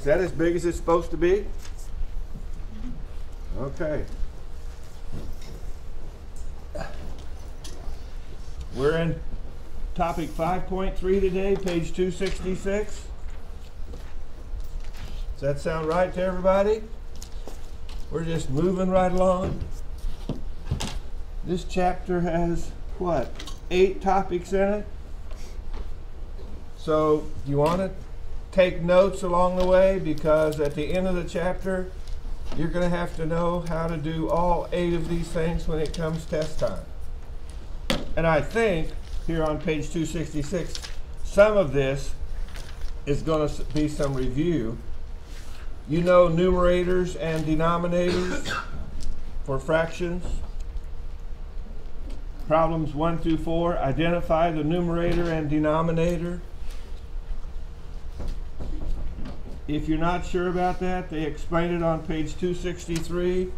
that as big as it's supposed to be? Okay. We're in topic 5.3 today, page 266. Does that sound right to everybody? We're just moving right along. This chapter has, what, 8 topics in it? So you want to take notes along the way, because at the end of the chapter, you're going to have to know how to do all 8 of these things when it comes test time. And I think here on page 266, some of this is going to be some review. You know numerators and denominators for fractions. Problems 1 through 4, identify the numerator and denominator. If you're not sure about that, they explain it on page 263.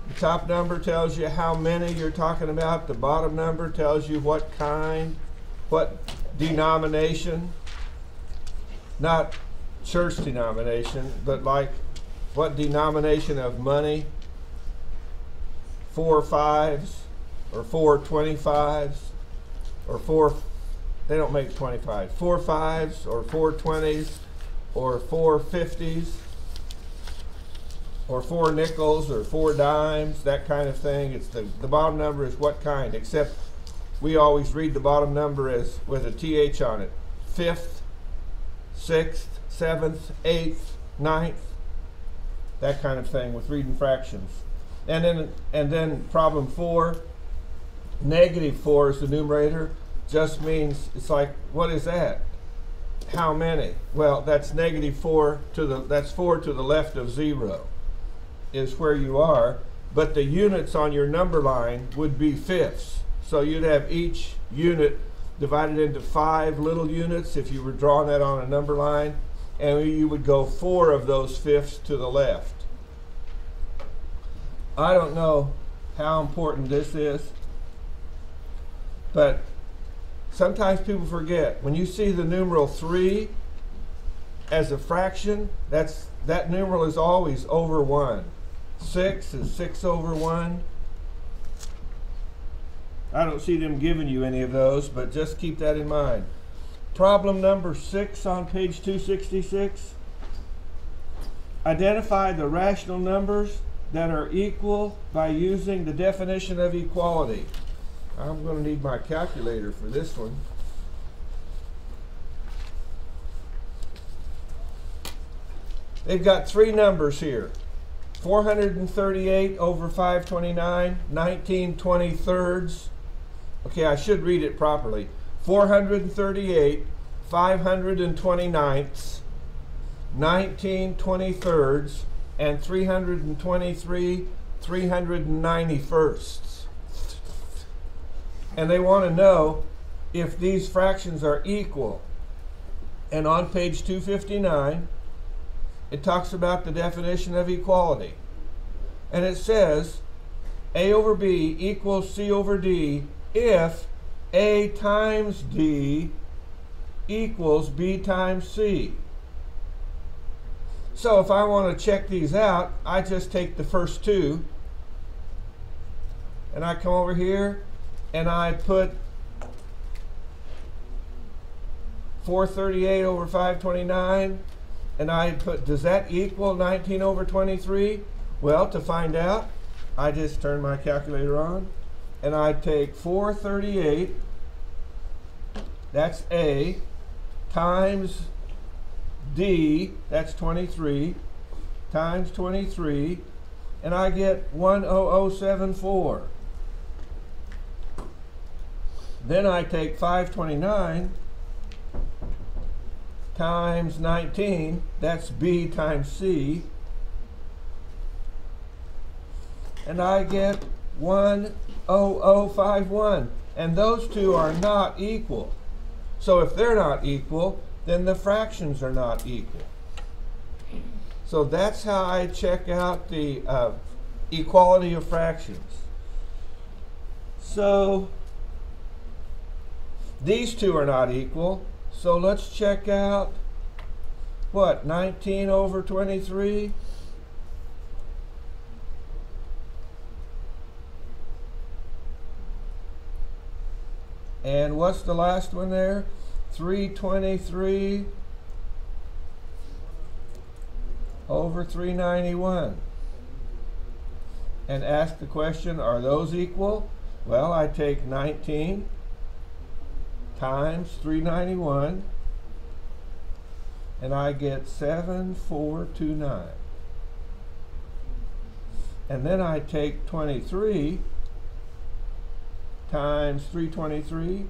The top number tells you how many you're talking about. The bottom number tells you what kind, what denomination. Not church denomination, but like what denomination of money. 4 5s or 4 25s or 4, they don't make 25. 4 5s or 4 20s or 4 50s. Or 4 nickels or 4 dimes, that kind of thing. It's the bottom number is what kind, except we always read the bottom number as with a TH on it. 5th, 6th, 7th, 8th, 9th, that kind of thing with reading fractions. And then problem 4, -4 is the numerator. Just means, it's like, what is that? How many? Well, that's -4 to the, that's 4 to the left of 0. Is where you are, but the units on your number line would be fifths. So you'd have each unit divided into 5 little units if you were drawing that on a number line, and you would go 4 of those fifths to the left. I don't know how important this is, but sometimes people forget. When you see the numeral 3 as a fraction, that numeral is always over 1. 6 is 6 over 1. I don't see them giving you any of those, but just keep that in mind. Problem number 6 on page 266. Identify the rational numbers that are equal by using the definition of equality. I'm going to need my calculator for this one. They've got 3 numbers here. 438 over 529, 19/23. Okay, I should read it properly. 438, 529ths, 19/23, and 323 391sts. And they want to know if these fractions are equal. And on page 259, it talks about the definition of equality. And it says A over B equals C over D if A times D equals B times C. So if I want to check these out, I just take the first 2 and I come over here and I put 438 over 529. And I put, does that equal 19 over 23? Well, to find out, I just turn my calculator on, and I take 438, that's A, times D, that's 23, times 23, and I get 10074. Then I take 529, times 19, that's B times C, and I get 10051. And those two are not equal. So if they're not equal, then the fractions are not equal. So that's how I check out the equality of fractions. So these two are not equal. So let's check out what, 19 over 23? And what's the last one there? 323 over 391. And ask the question, are those equal? Well, I take 19 times 391, and I get 7429. And then I take 23 times 323,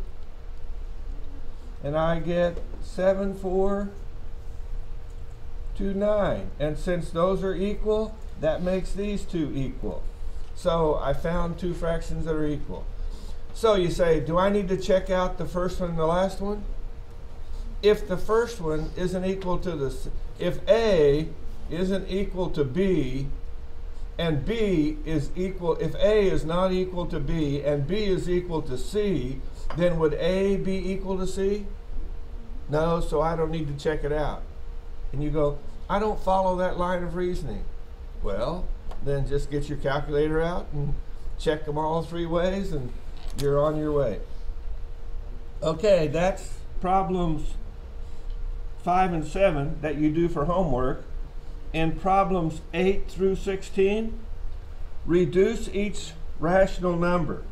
and I get 7429. And since those are equal, that makes these two equal. So I found two fractions that are equal. So you say, do I need to check out the first one and the last one? If the first one isn't equal to the, if A isn't equal to B, and B is equal, if A is not equal to B and B is equal to C, then would A be equal to C? No, so I don't need to check it out. And you go, I don't follow that line of reasoning. Well, then just get your calculator out and check them all three ways and you're on your way. Okay, that's problems 5 and 7 that you do for homework. In problems 8 through 16, reduce each rational number.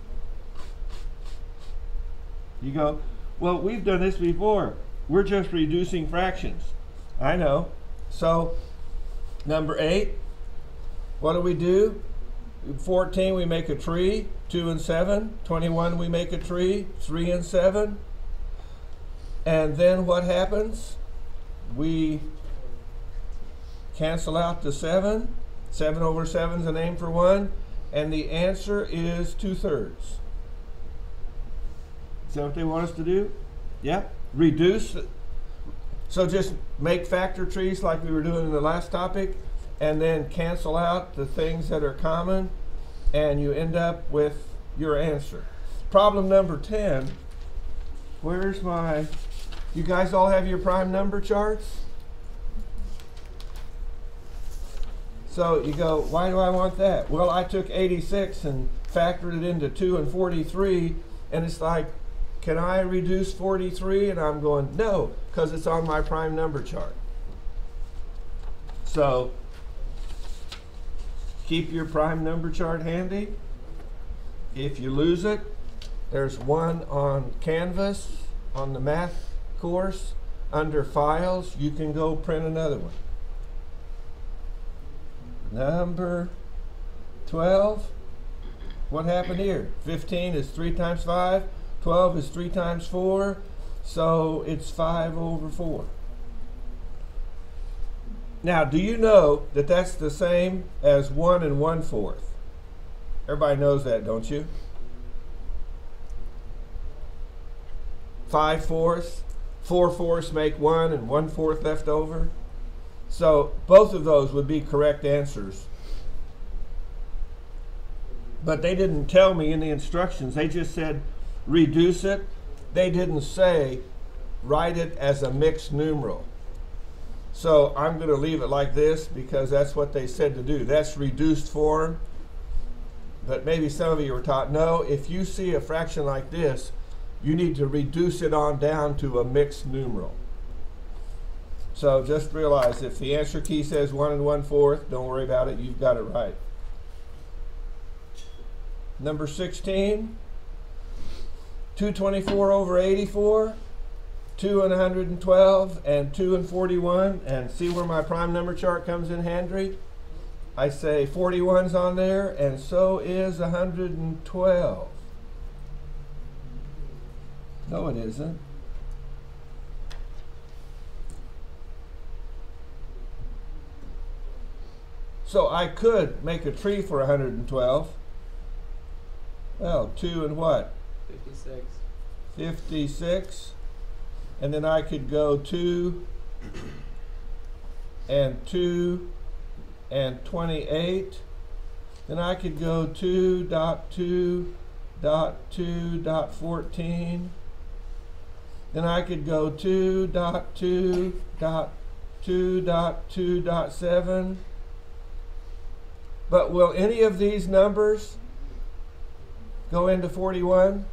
You go, well, we've done this before. We're just reducing fractions. I know. So, number 8, what do? 14, we make a tree. 2 and 7. 21, we make a tree. 3 and 7. And then what happens? We cancel out the 7. 7 over 7 is a name for 1. And the answer is 2/3. Is that what they want us to do? Yeah. Reduce. So just make factor trees like we were doing in the last topic, and then cancel out the things that are common, and you end up with your answer. Problem number 10. Where's my, you guys all have your prime number charts? So you go, why do I want that? Well, I took 86 and factored it into 2 and 43, and it's like, can I reduce 43? And I'm going, no, because it's on my prime number chart. So keep your prime number chart handy. If you lose it, there's one on Canvas on the math course. Under Files, you can go print another one. Number 12, what happened here? 15 is 3 times 5. 12 is 3 times 4, so it's 5 over 4. Now, do you know that that's the same as 1 1/4? Everybody knows that, don't you? 5/4, 4/4 make 1 and 1/4 left over. So both of those would be correct answers. But they didn't tell me in the instructions. They just said reduce it. They didn't say write it as a mixed numeral. So I'm going to leave it like this because that's what they said to do. That's reduced form. But maybe some of you were taught, no, if you see a fraction like this, you need to reduce it on down to a mixed numeral. So just realize if the answer key says 1 1/4, don't worry about it. You've got it right. Number 16. 224 over 84, 2 and 112, and 2 and 41. And see where my prime number chart comes in handy? I say 41's on there, and so is 112. No, it isn't. So I could make a tree for 112. Well, 2 and what? 56. 56. And then I could go 2 and 2 and 28. Then I could go 2.2.2.14. Then I could go 2.2.14. 2.2.7. But will any of these numbers go into 41?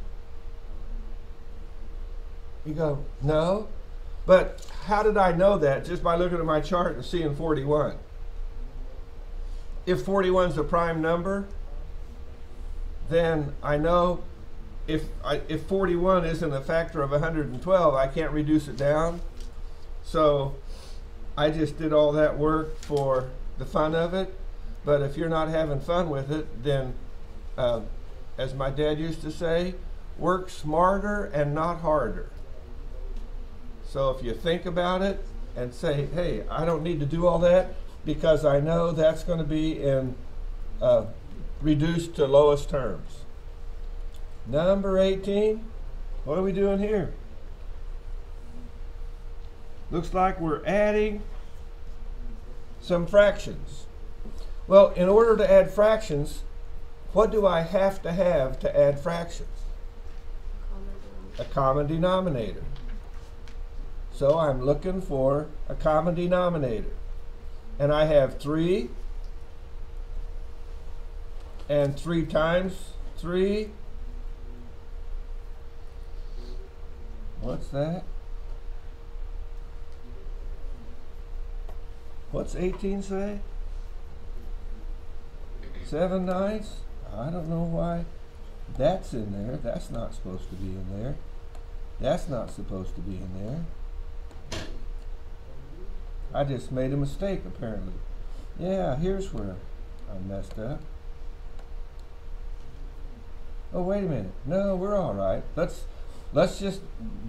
You go, no. But how did I know that? Just by looking at my chart and seeing 41. If 41 is a prime number, then I know if 41 isn't a factor of 112, I can't reduce it down. So I just did all that work for the fun of it. But if you're not having fun with it, then as my dad used to say, work smarter and not harder. So if you think about it and say, hey, I don't need to do all that because I know that's going to be in reduced to lowest terms. Number 18, what are we doing here? Looks like we're adding some fractions. Well, in order to add fractions, what do I have to add fractions? A common denominator. So I'm looking for a common denominator. And I have 3 and 3 times 3. What's that? What's 18 say? 7 9ths? I don't know why that's in there. That's not supposed to be in there. That's not supposed to be in there. I just made a mistake apparently. Yeah, here's where I messed up. Oh, wait a minute. No, we're all right. Let's just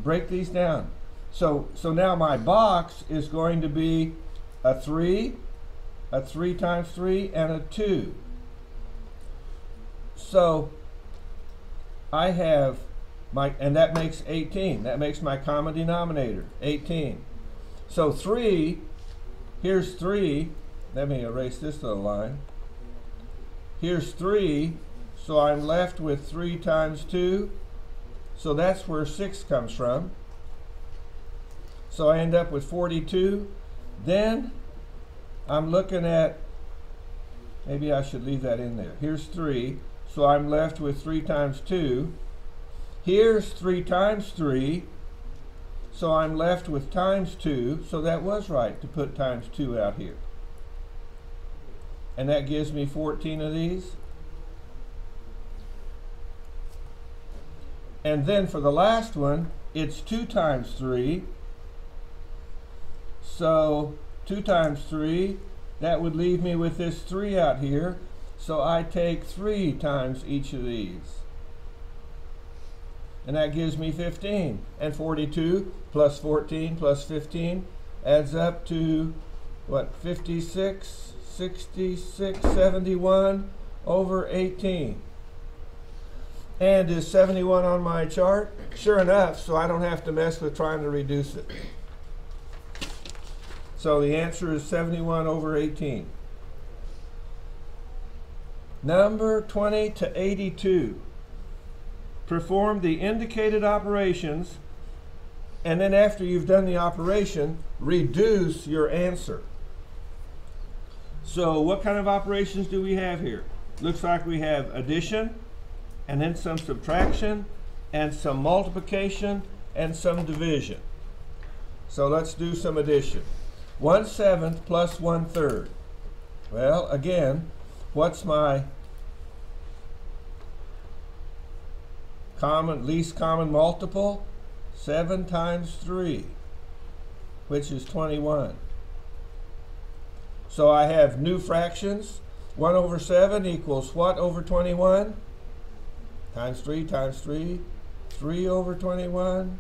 break these down. So now my box is going to be a 3 times 3, and a 2. So I have and that makes 18. That makes my common denominator, 18. So 3, here's 3. Let me erase this little line. Here's 3, so I'm left with 3 times 2. So that's where 6 comes from. So I end up with 42. Then I'm looking at, maybe I should leave that in there. Here's 3, so I'm left with 3 times 2. Here's 3 times 3, so I'm left with times 2. So that was right to put times 2 out here. And that gives me 14 of these. And then for the last one, it's 2 times 3. So 2 times 3, that would leave me with this 3 out here. So I take 3 times each of these. And that gives me 15. And 42 plus 14 plus 15 adds up to, what, 56, 66, 71 over 18. And is 71 on my chart? Sure enough, so I don't have to mess with trying to reduce it. So the answer is 71 over 18. Number 20 to 82. Perform the indicated operations, and then after you've done the operation, reduce your answer. So what kind of operations do we have here? Looks like we have addition, and then some subtraction, and some multiplication, and some division. So let's do some addition. 1/7 plus 1/3. Well, again, what's my least common multiple? 7 times 3, which is 21. So I have new fractions. 1 over 7 equals what over 21? Times 3 times 3. 3 over 21.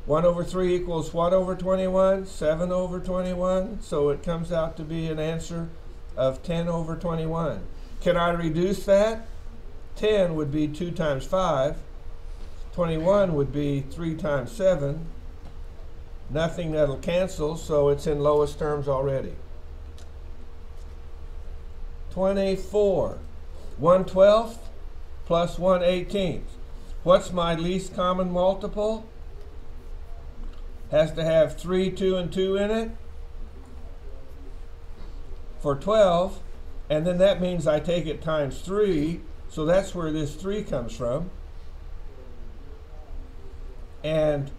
1 over 3 equals what over 21? 7 over 21. So it comes out to be an answer of 10 over 21. Can I reduce that? 10 would be 2 times 5. 21 would be 3 times 7. Nothing that'll cancel, so it's in lowest terms already. 24. 1/12 plus 1/18. What's my least common multiple? Has to have 3, 2, and 2 in it. for 12, and then that means I take it times 3, so that's where this 3 comes from. And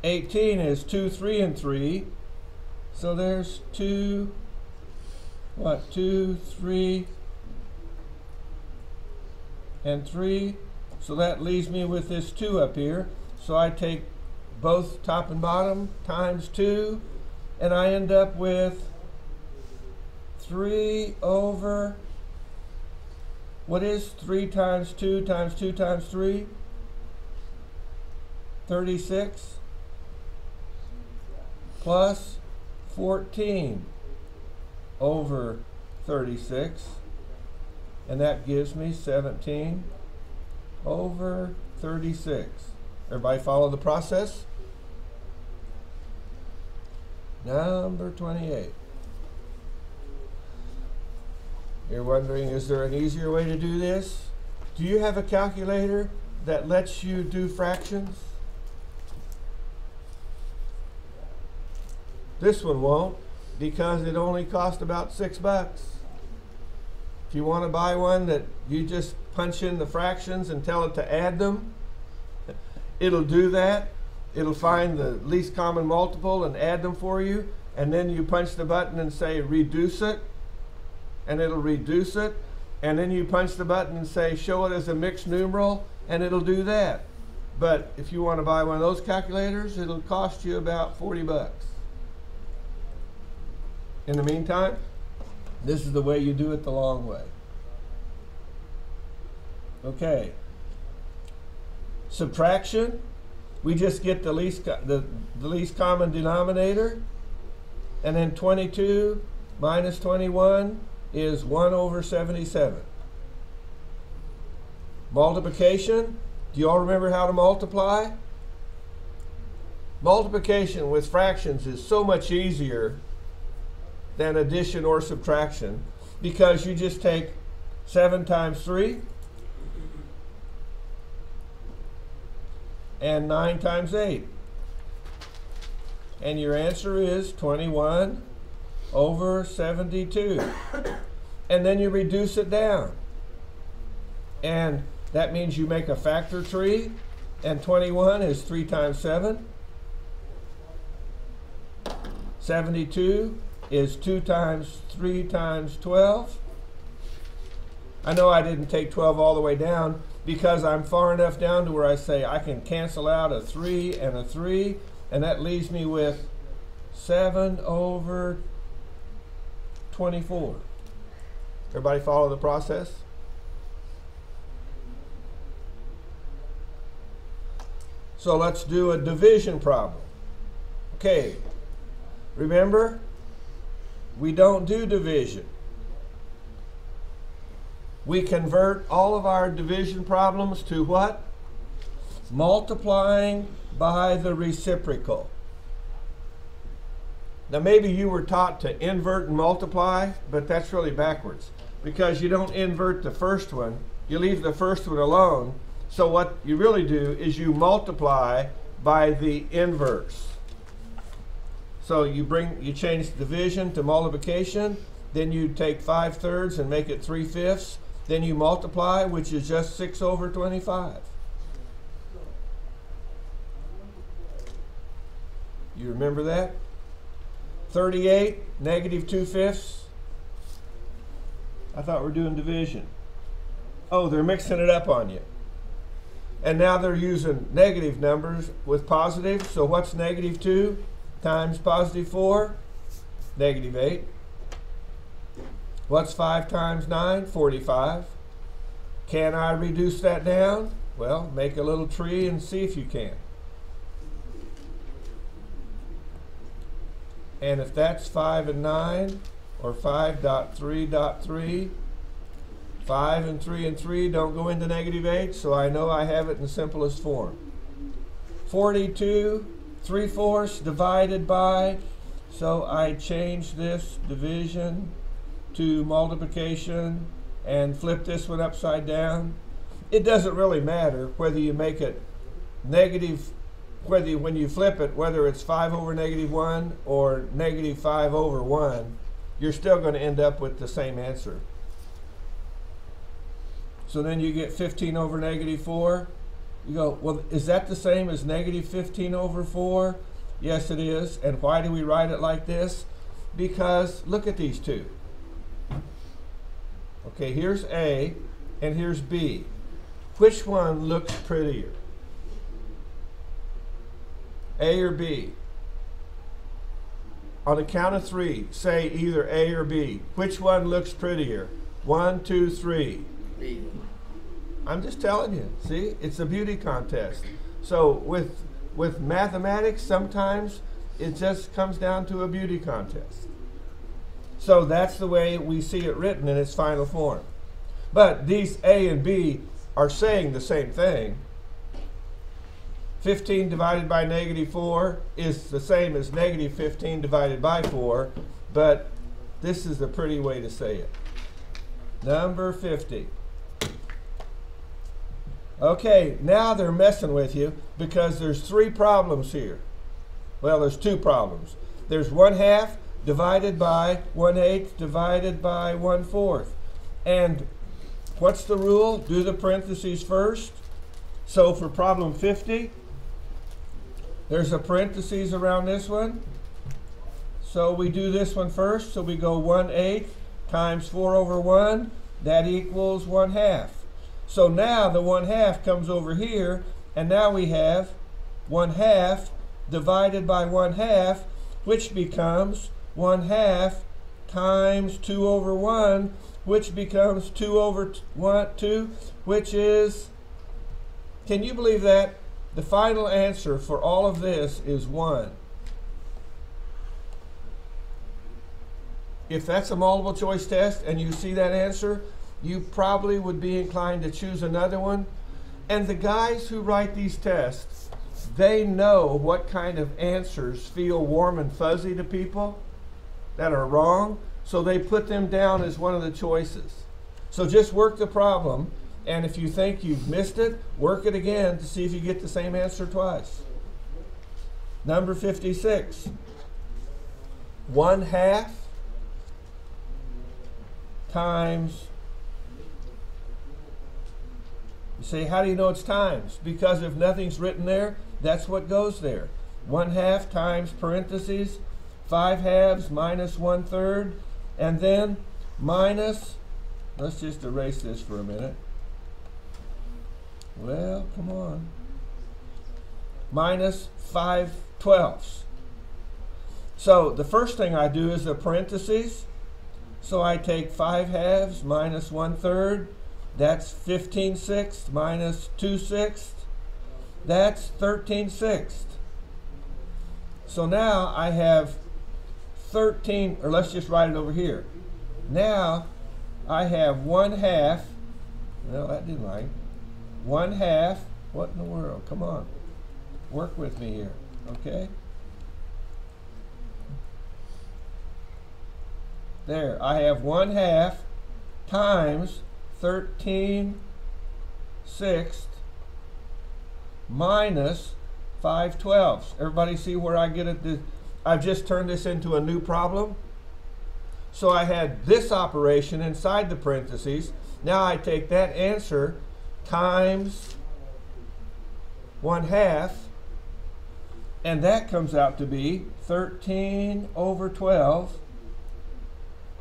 18 is 2, 3, and 3, so there's 2, 3, and 3, so that leaves me with this 2 up here, so I take both top and bottom times 2, and I end up with 3 over, what is 3 times 2 times 2 times 3? 36 plus 14 over 36, and that gives me 17 over 36. Everybody follow the process? Number 28. You're wondering, is there an easier way to do this? Do you have a calculator that lets you do fractions? This one won't, because it only cost about $6. If you want to buy one that you just punch in the fractions and tell it to add them, it'll do that. It'll find the least common multiple and add them for you, and then you punch the button and say reduce it, and it'll reduce it, and then you punch the button and say show it as a mixed numeral, and it'll do that. But if you want to buy one of those calculators, it'll cost you about $40. In the meantime, this is the way you do it the long way. Okay. Subtraction, we just get the least common denominator, and then 22 minus 21 is 1 over 77. Multiplication, do you all remember how to multiply? Multiplication with fractions is so much easier than addition or subtraction, because you just take 7 times 3 and 9 times 8, and your answer is 21 over 72. And then you reduce it down, and that means you make a factor tree, and 21 is 3 times 7. 72 is 2 times 3 times 12. I know I didn't take 12 all the way down, because I'm far enough down to where I say I can cancel out a 3 and a 3, and that leaves me with 7 over 24. Everybody follow the process? So let's do a division problem. Okay, remember, we don't do division. We convert all of our division problems to what? Multiplying by the reciprocal. Now maybe you were taught to invert and multiply, but that's really backwards, because you don't invert the first one, you leave the first one alone. So what you really do is you multiply by the inverse. So you change division to multiplication, then you take 5/3 and make it 3/5. Then you multiply, which is just 6 over 25. You remember that? 38, negative 2/5. I thought we were doing division. Oh, they're mixing it up on you. And now they're using negative numbers with positive. So what's negative 2 times positive 4? Negative 8. What's 5 times 9? 45. Can I reduce that down? Well, make a little tree and see if you can. And if that's 5 and 9, or 5.3.3, 5 and 3 don't go into negative 8, so I know I have it in the simplest form. 42 3/4 divided by, so I change this division to multiplication and flip this one upside down. It doesn't really matter whether you make it negative, when you flip it, whether it's 5 over negative 1 or negative 5 over 1. you're still going to end up with the same answer. So then you get 15 over negative 4. You go, well, is that the same as negative 15 over 4? Yes, it is. And why do we write it like this? Because look at these two. Okay, here's A and here's B. Which one looks prettier? A or B? On the count of 3, say either A or B. Which one looks prettier? 1, 2, 3. B. I'm just telling you. See, it's a beauty contest. So with mathematics, sometimes it just comes down to a beauty contest. So that's the way we see it written in its final form. But these A and B are saying the same thing. 15 divided by negative 4 is the same as negative 15 divided by 4, but this is a pretty way to say it. Number 50. Okay, now they're messing with you because there's 3 problems here. Well, there's 2 problems. There's 1/2 divided by 1/8 divided by 1/4. And what's the rule? Do the parentheses first. So for problem 50, there's a parentheses around this one. So we do this one first. So we go 1/8 times 4 over 1. That equals 1/2. So now the 1/2 comes over here, and now we have 1/2 divided by 1/2, which becomes 1/2 times 2 over 1, which becomes 2 over 2, which is, can you believe that? The final answer for all of this is 1. If that's a multiple choice test and you see that answer, you probably would be inclined to choose another one. And the guys who write these tests, they know what kind of answers feel warm and fuzzy to people that are wrong, so they put them down as one of the choices. So just work the problem, and if you think you've missed it, work it again to see if you get the same answer twice. Number 56. 1/2 times, you say, how do you know it's times? Because if nothing's written there, that's what goes there. 1/2 times parentheses, 5/2 minus 1/3, and then minus, let's just erase this for a minute. Well, come on. Minus 5/12. So the first thing I do is the parentheses. So I take 5/2 minus 1/3. That's 15/6 minus 2/6. That's 13/6. So now I have 13, or let's just write it over here. Now I have 1/2. Well, that didn't right. 1/2. What in the world? Come on. Work with me here, okay? There, I have 1/2 times 13/6 minus 5/12. Everybody see where I get it? I've just turned this into a new problem. So I had this operation inside the parentheses. Now I take that answer times 1/2, and that comes out to be 13 over 12.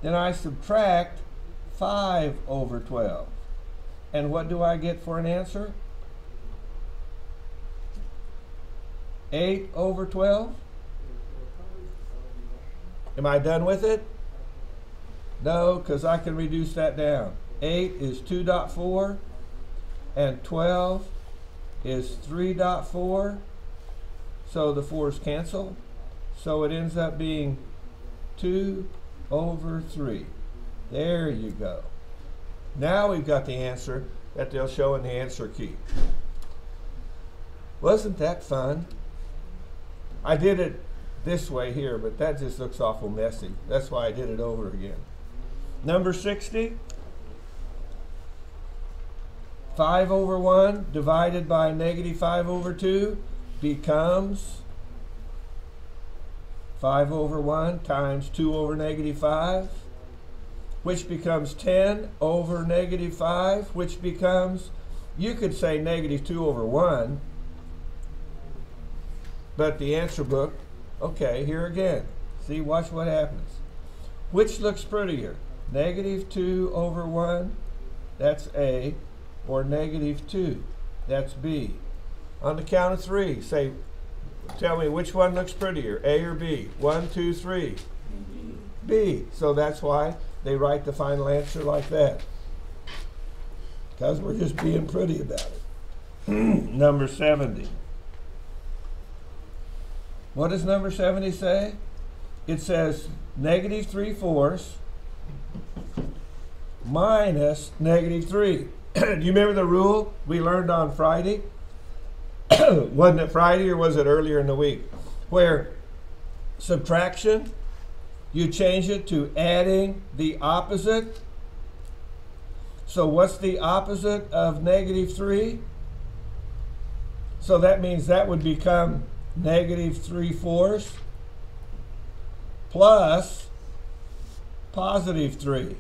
Then I subtract 5 over 12. And what do I get for an answer? 8 over 12. Am I done with it? No, because I can reduce that down. 8 is 2.4, and 12 is 3.4. So the 4's cancel. So it ends up being 2 over 3. There you go. Now we've got the answer that they'll show in the answer key. Wasn't that fun? I did it this way here, but that just looks awful messy. That's why I did it over again. Number 60. 5 over 1 divided by negative 5 over 2 becomes 5 over 1 times 2 over negative 5, which becomes 10 over negative 5, which becomes, you could say negative 2 over 1, but the answer book, okay, here again. See, watch what happens. Which looks prettier? Negative 2 over 1, that's A, or negative 2, that's B. On the count of 3, say, tell me which one looks prettier, A or B? 1, 2, 3. B. So that's why they write the final answer like that, because we're just being pretty about it. Number 70. What does number 70 say? It says negative 3/4 minus negative 3. Do you remember the rule we learned on Friday? Wasn't it Friday or was it earlier in the week? Where subtraction, you change it to adding the opposite. So what's the opposite of negative 3? So that means that would become negative 3/4 plus positive 3.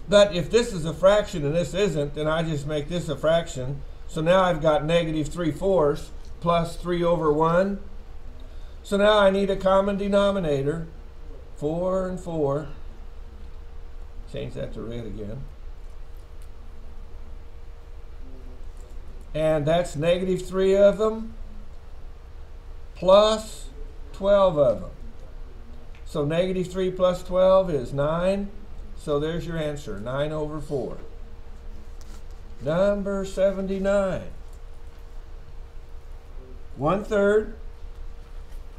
But if this is a fraction and this isn't, then I just make this a fraction. So now I've got negative 3/4 plus 3 over 1. So now I need a common denominator. 4 and 4. Change that to red again. And that's negative 3 of them plus 12 of them. So negative 3 plus 12 is 9. So there's your answer, 9 over 4. Number 79. 1/3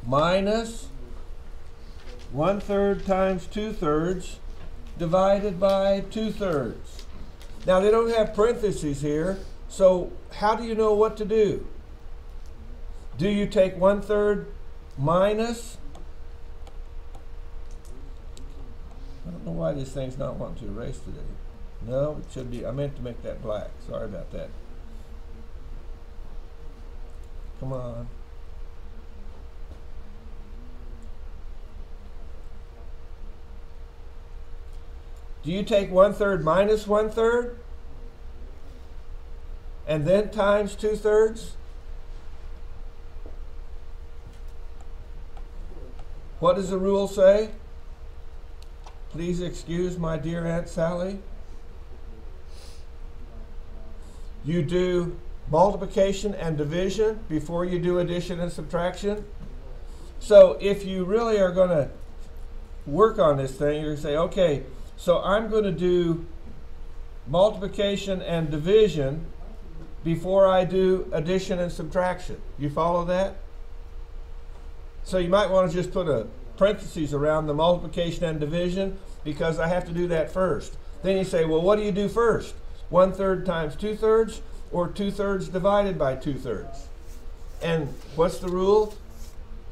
minus 1/3 times 2/3 divided by 2/3. Now they don't have parentheses here, so how do you know what to do? Do you take 1/3 minus? I don't know why this thing's not wanting to erase today. No, it should be. I meant to make that black. Sorry about that. Come on. Do you take 1/3 minus 1/3 and then times 2/3? What does the rule say? Please excuse my dear Aunt Sally. You do multiplication and division before you do addition and subtraction. So if you really are going to work on this thing, you're going to say, okay, so I'm going to do multiplication and division before I do addition and subtraction. You follow that? So you might want to just put a parentheses around the multiplication and division because I have to do that first. Then you say, well, what do you do first? 1/3 times 2/3 or 2/3 divided by 2/3? And what's the rule?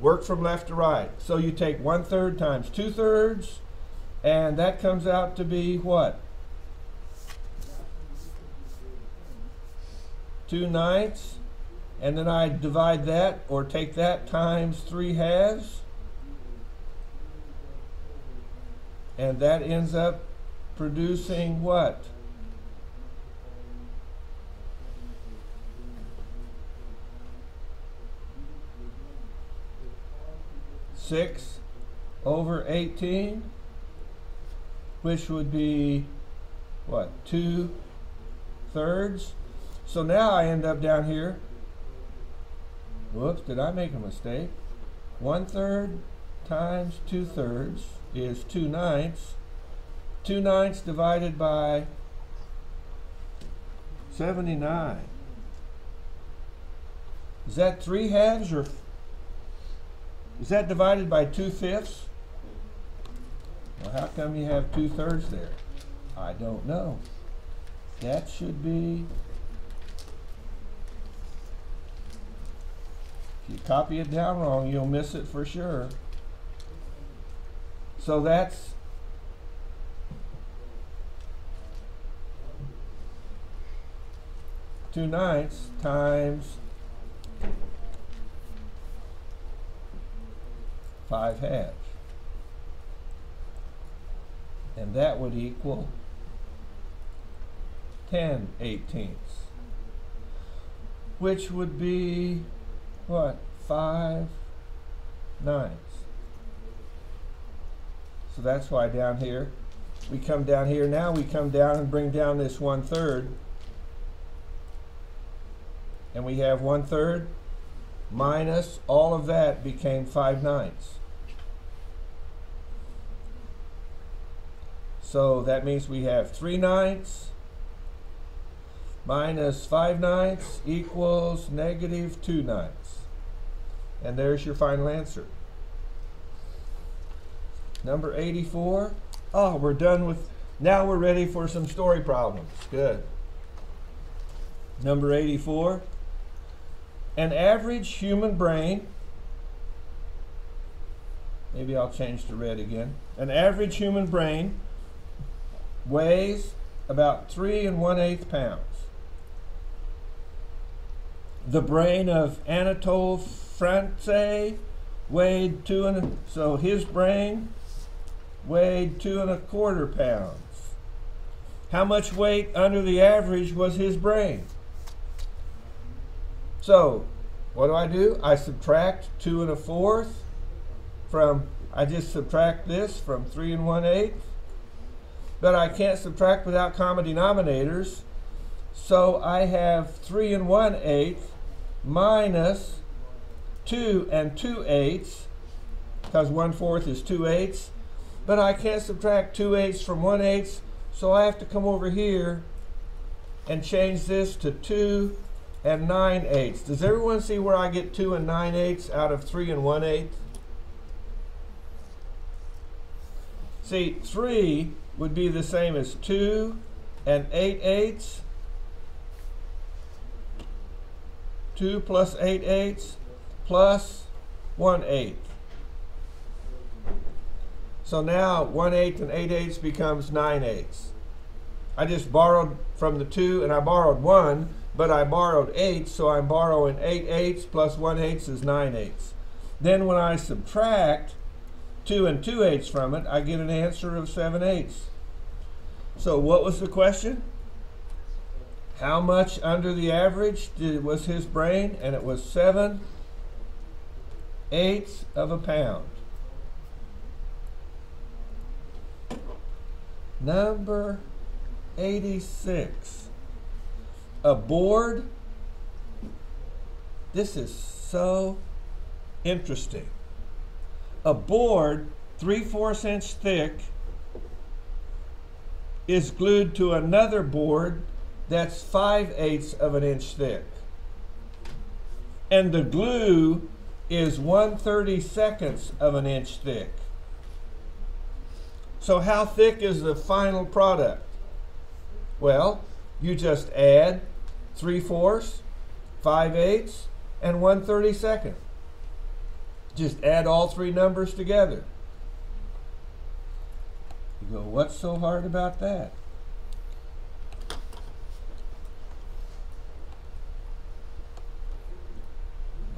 Work from left to right. So you take 1/3 times 2/3 and that comes out to be what? 2/9, and then I divide that or take that times 3/2, and that ends up producing what? 6 over 18, which would be what? 2/3. So now I end up down here. Whoops, did I make a mistake? 1/3 times 2/3 is 2/9. 2/9 divided by 79. Is that 3/2 or is that divided by 2/5? Well, how come you have 2/3 there? I don't know. That should be, if you copy it down wrong, you'll miss it for sure. So that's 2/9 times 5/2. And that would equal 10/18, which would be what? 5/9. So that's why down here, we come down here now, we come down and bring down this 1/3. And we have 1/3 minus all of that became 5/9. So that means we have 3/9 minus 5/9 equals -2/9. And there's your final answer. Number 84. Oh, we're done with, now we're ready for some story problems. Good. Number 84. An average human brain, maybe I'll change to red again. An average human brain weighs about 3 1/8 pounds. The brain of Anatole France weighed so his brain weighed 2 1/4 pounds. How much weight under the average was his brain? So what do? I subtract 2 1/4 from, I just subtract this from 3 1/8. But I can't subtract without common denominators. So I have 3 1/8 minus 2 2/8, because 1/4 is 2/8. But I can't subtract 2/8 from 1/8, so I have to come over here and change this to 2 9/8. Does everyone see where I get 2 9/8 out of 3 1/8? See, 3 would be the same as 2 8/8. 2 plus 8/8 plus 1/8. So now 1/8 and 8/8 becomes 9/8. I just borrowed from the 2 and I borrowed 1, but I borrowed 8, so I'm borrowing 8/8 plus 1/8 is 9/8. Then when I subtract 2 2/8 from it, I get an answer of 7/8. So what was the question? How much under the average was his brain? And it was 7/8 of a pound. Number 86. A board. This is so interesting. A board 3/4 inch thick is glued to another board that's 5/8 of an inch thick. And the glue is 1/32 of an inch thick. So how thick is the final product? Well, you just add 3/4, 5/8, and 1/32. Just add all three numbers together. You go, what's so hard about that?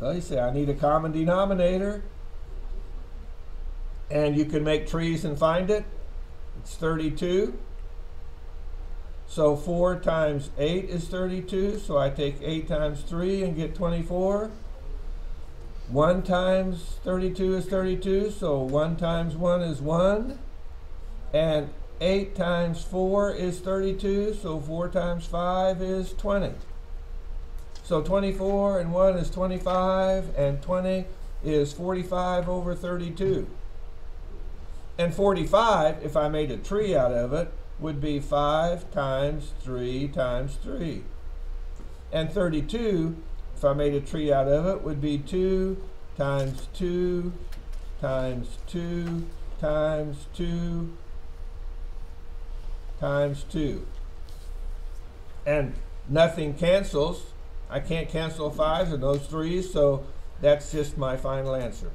Well, you say, I need a common denominator. And you can make trees and find it. It's 32. So 4 times 8 is 32. So I take 8 times 3 and get 24. 1 times 32 is 32. So 1 times 1 is 1. And 8 times 4 is 32. So 4 times 5 is 20. So 24 and 1 is 25. And 20 is 45 over 32. And 45, if I made a tree out of it, would be 5 times 3 times 3. And 32, if I made a tree out of it, would be 2 times 2 times 2 times 2 times 2. And nothing cancels. I can't cancel 5s and those 3s, so that's just my final answer,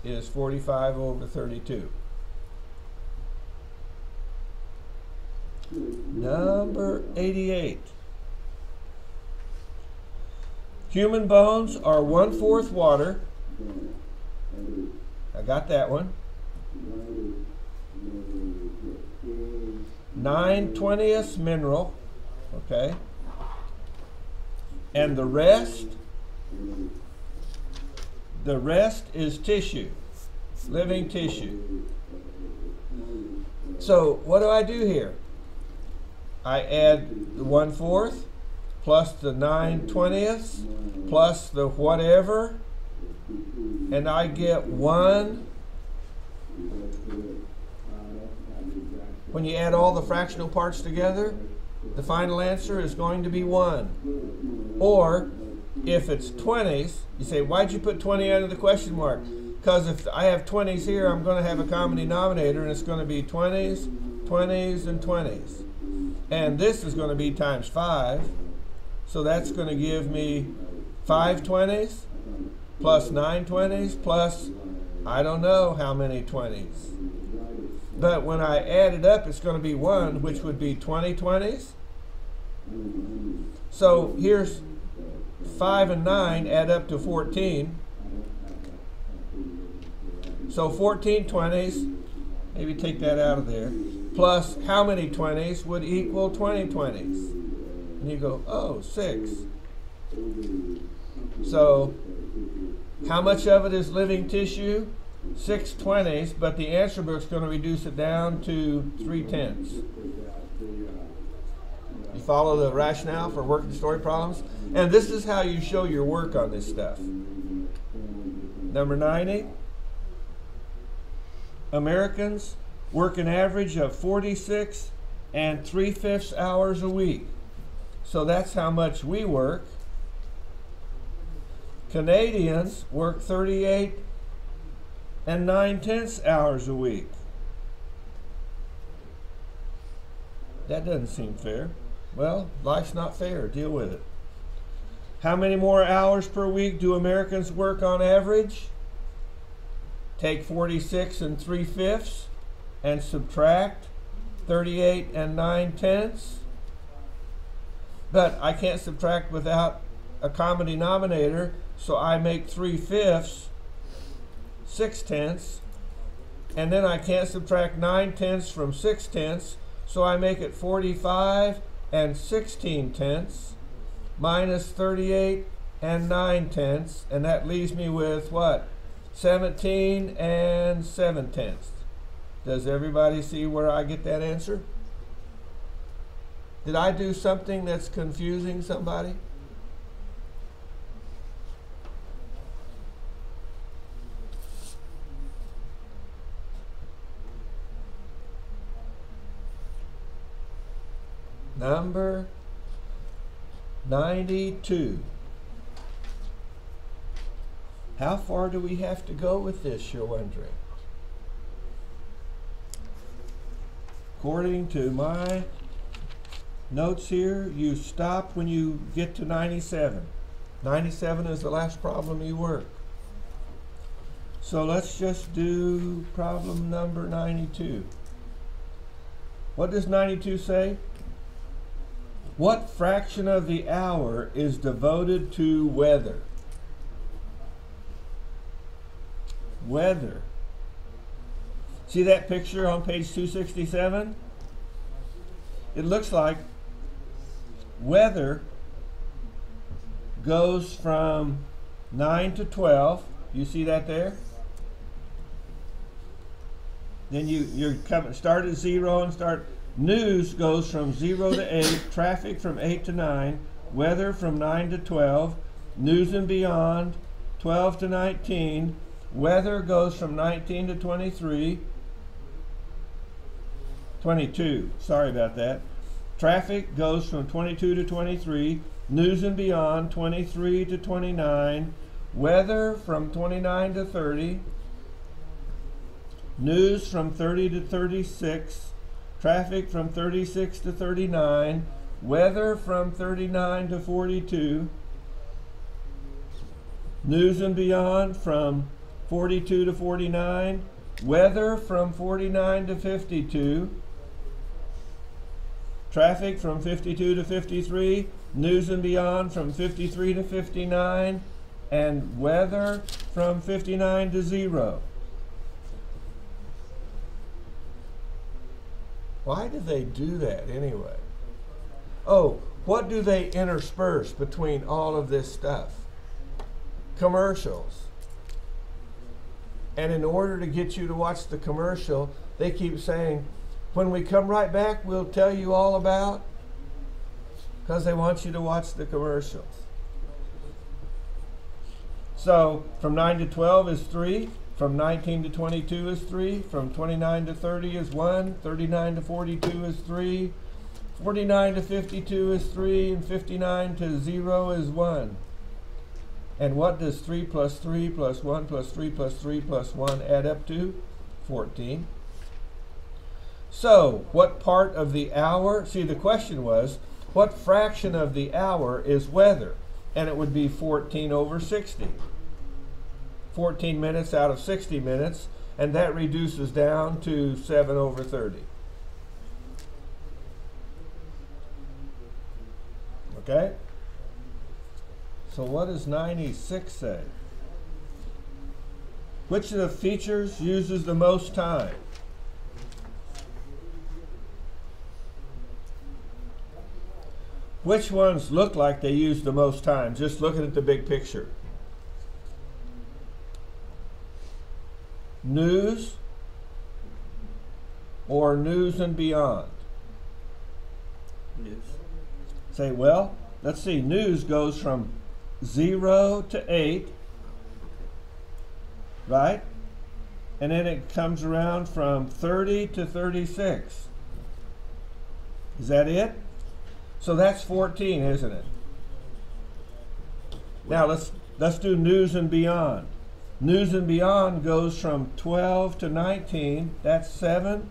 is 45 over 32. Number 88. Human bones are 1/4 water. Now got that one. 9/20 mineral, okay, and the rest is tissue, living tissue. So what do I do here? I add the 1/4 plus the 9/20 plus the whatever, and I get 1. When you add all the fractional parts together, the final answer is going to be 1. Or if it's 20s, you say, why'd you put 20 under the question mark? Because if I have 20s here, I'm going to have a common denominator, and it's going to be 20s, 20s, and 20s. And this is going to be times 5. So that's going to give me 5 20s plus 9 20s plus I don't know how many 20s. But when I add it up, it's going to be 1, which would be 20 20s. So here's 5 and 9 add up to 14. So 14 20s, maybe take that out of there, plus how many 20s would equal 20 20s? And you go, oh, 6. So how much of it is living tissue? 6 20s, but the answer book's going to reduce it down to 3/10. You follow the rationale for working story problems? And this is how you show your work on this stuff. Number 90. Americans work an average of 46 3/5 hours a week. So that's how much we work. Canadians work 38 9/10 hours a week. That doesn't seem fair. Well, life's not fair. Deal with it. How many more hours per week do Americans work on average? Take 46 3/5 and subtract 38 9/10. But I can't subtract without a common denominator, so I make 3/5 6/10, and then I can't subtract 9/10 from 6/10, so I make it 45 16/10 minus 38 9/10, and that leaves me with what? 17 7/10. Does everybody see where I get that answer? Did I do something that's confusing somebody? Number 92. How far do we have to go with this, you're wondering? According to my notes here, you stop when you get to 97. 97 is the last problem you work. So let's just do problem number 92. What does 92 say? What fraction of the hour is devoted to weather? Weather. See that picture on page 267? It looks like weather goes from 9 to 12. You see that there? Then you're start at 0 and start. News goes from 0 to 8, traffic from 8 to 9, weather from 9 to 12, news and beyond 12 to 19, weather goes from 19 to 22, sorry about that. Traffic goes from 22 to 23, news and beyond 23 to 29, weather from 29 to 30, news from 30 to 36, traffic from 36 to 39, weather from 39 to 42, news and beyond from 42 to 49, weather from 49 to 52, traffic from 52 to 53, news and beyond from 53 to 59, and weather from 59 to 0. Why do they do that anyway? Oh, what do they intersperse between all of this stuff? Commercials. And in order to get you to watch the commercial, they keep saying, when we come right back, we'll tell you all about, because they want you to watch the commercials. So from 9 to 12 is 3, from 19 to 22 is 3, from 29 to 30 is 1, 39 to 42 is 3, 49 to 52 is 3, and 59 to 0 is 1. And what does 3 plus 3 plus 1 plus 3 plus 3 plus 1 add up to? 14. So, what part of the hour? See, the question was, what fraction of the hour is weather? And it would be 14 over 60. 14 minutes out of 60 minutes, and that reduces down to 7 over 30. Okay? So what does 96 say? Which of the features uses the most time? Which ones look like they use the most time? Just looking at the big picture. News or news and beyond? News. Say, well, let's see, news goes from 0 to 8, right? And then it comes around from 30 to 36. Is that it? So that's 14, isn't it? Now let's do news and beyond. News and beyond goes from 12 to 19, that's 7.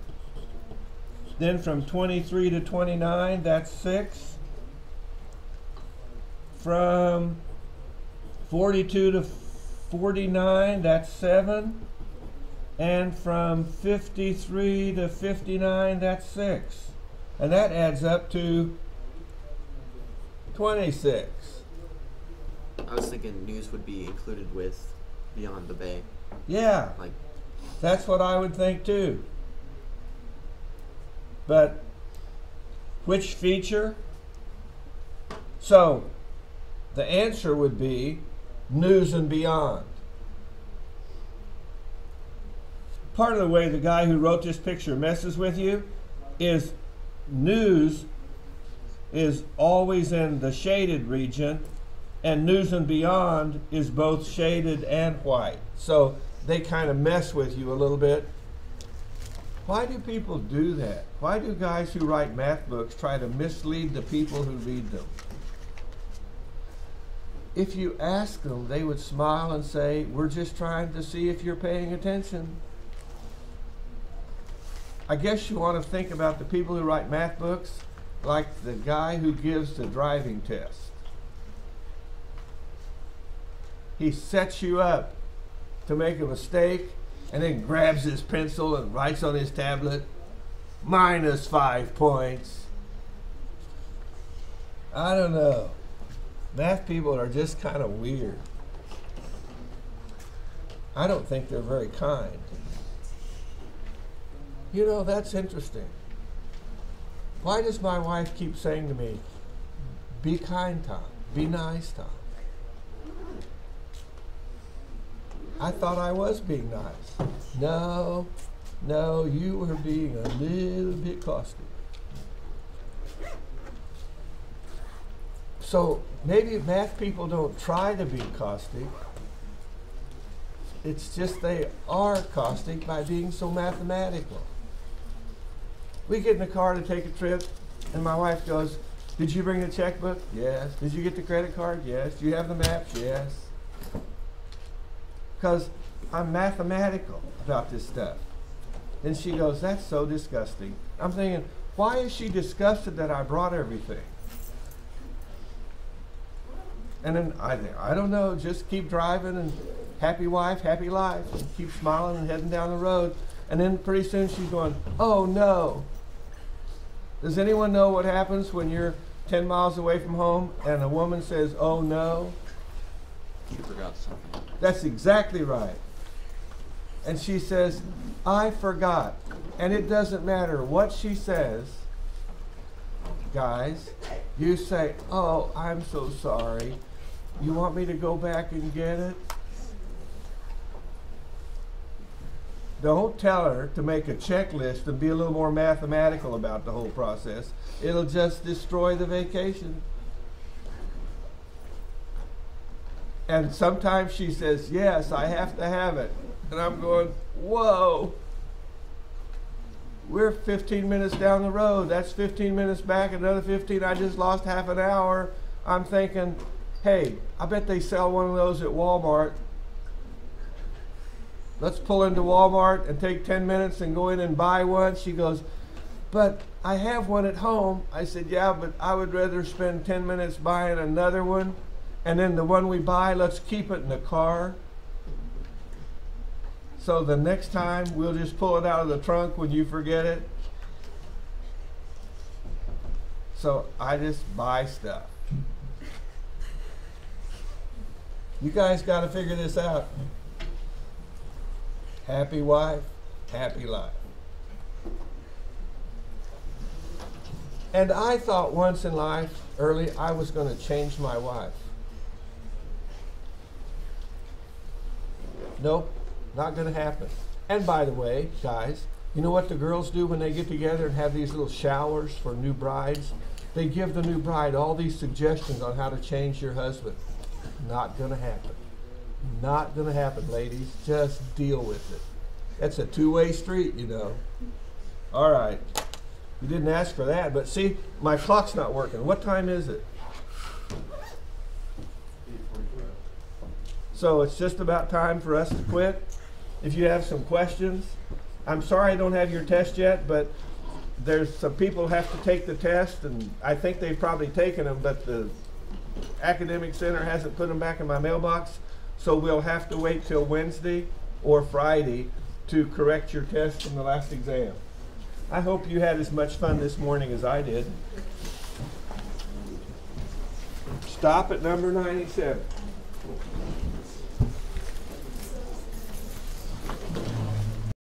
Then from 23 to 29, that's 6. From 42 to 49, that's 7. And from 53 to 59, that's 6. And that adds up to 26. I was thinking news would be included with Beyond the Bay. Yeah, Like, that's what I would think too. But which feature? So the answer would be news and beyond. Part of the way the guy who wrote this picture messes with you is news is always in the shaded region, and news and beyond is both shaded and white. So they kind of mess with you a little bit. Why do people do that? Why do guys who write math books try to mislead the people who read them? If you ask them, they would smile and say, we're just trying to see if you're paying attention. I guess you want to think about the people who write math books like the guy who gives the driving test. He sets you up to make a mistake and then grabs his pencil and writes on his tablet, -5 points. I don't know. Math people are just kind of weird. I don't think they're very kind. You know, that's interesting. Why does my wife keep saying to me, be kind, Tom, be nice, Tom? I thought I was being nice. No, you were being a little bit caustic. So maybe math people don't try to be caustic. It's just they are caustic by being so mathematical. We get in the car to take a trip, and my wife goes, did you bring the checkbook? Yes. Did you get the credit card? Yes. Do you have the maps? Yes. Because I'm mathematical about this stuff. Then she goes, that's so disgusting. I'm thinking, why is she disgusted that I brought everything? And then I think, I don't know, just keep driving and happy wife, happy life, and keep smiling and heading down the road. And then pretty soon she's going, oh no. Does anyone know what happens when you're 10 miles away from home and a woman says, oh no? you forgot something. That's exactly right. And she says, I forgot. And it doesn't matter what she says, guys. You say, oh, I'm so sorry. You want me to go back and get it? Don't tell her to make a checklist and be a little more mathematical about the whole process. It'll just destroy the vacation. And sometimes she says, yes, I have to have it. And I'm going, whoa. We're 15 minutes down the road. That's 15 minutes back, another 15. I just lost half an hour. I'm thinking, hey, I bet they sell one of those at Walmart. Let's pull into Walmart and take 10 minutes and go in and buy one. She goes, but I have one at home. I said, yeah, but I would rather spend 10 minutes buying another one. And then the one we buy, let's keep it in the car. So the next time, we'll just pull it out of the trunk when you forget it. So I just buy stuff. You guys got to figure this out. Happy wife, happy life. And I thought once in life, early, I was going to change my wife. Nope, not going to happen. And by the way, guys, you know what the girls do when they get together and have these little showers for new brides? They give the new bride all these suggestions on how to change your husband. Not going to happen. Not going to happen, ladies. Just deal with it. That's a two-way street, you know. All right. You didn't ask for that, but see, my clock's not working. What time is it? So it's just about time for us to quit. If you have some questions, I'm sorry I don't have your test yet, but there's some people who have to take the test, and I think they've probably taken them, but the academic center hasn't put them back in my mailbox, so we'll have to wait till Wednesday or Friday to correct your test from the last exam. I hope you had as much fun this morning as I did. Stop at number 97.